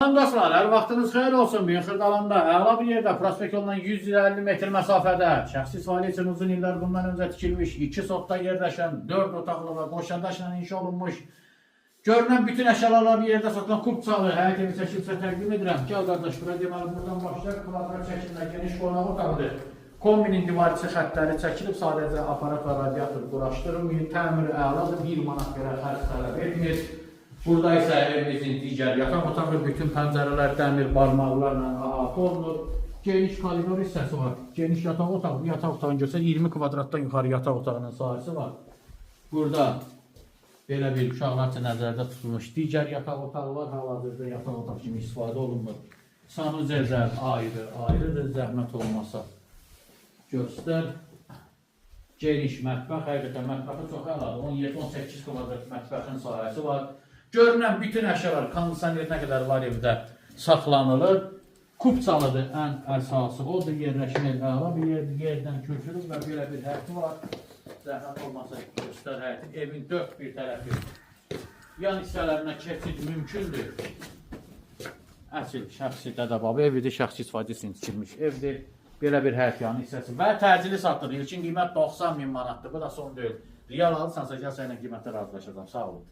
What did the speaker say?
Dostlar, hər vaxtınız xeyir olsun. Bir Xırdalanda əla bir yerdə prospekt yolundan 150 metr məsafədə şəxsi istifadə üçün uzun illər bundan öncə tikilmiş 2 sotda yerləşən 4 otaqlı və qoşadaşla inşa olunmuş görünən bütün əşyalarla bir yerdə satılan kubçalı həyət evi çəkilsə təqdim edirəm. Gəl qardaş, bura deməli buradan başlayaq. Kvadrat şəklində geniş qonaq otağıdır. Kombinin divarçı xəttləri çəkilib, sadəcə aparat və radiator quraşdırılmayın. Təmiri əladır, 1 manat görə xərc tələb etmir. Burada isə evimizin digər yataq otağı, bütün pəncərələr dəmir barmaqlarla əhatə olunur. Geniş koridor hissəsi var. Geniş yataq otağı, bu yataq otağını görsək 20 kvadratdan yuxarı yataq otağının sahəsi var. Burada belə bir uşaqlar üçün nəzərdə tutulmuş digər yataq otağı var. Hal-hazırda yataq otağı kimi istifadə olunmur. Sanuzellər ayrıdır, zəhmət olmasa göstər. Geniş mətbəx, həqiqətən mətbəxi çox əladır. 17-18 kvadrat mətbəxin sahəsi var. Görünən bütün əşyalar kondisionerinə qədər var evdə saxlanılır. Kubçalıdır ən əsası. Odur, yerləşmək əla bir yerdən köçürür və belə bir həyəti var. Zəhmət olmasa göstər həyətin. Evin dörd bir tərəfi yan hissələrinə keçid mümkündür. Əsil, şəxsi dədəbabı evidir, şəxsi istifadə üçün tikilmiş evdir. Belə bir həyət yan hissəsi və təcili satılır. İlkin qiymət 90.000 manatdır. Bu da son deyil. Real alırsansa gəl sənə qiymətə razılaşacağam. Sağ olun.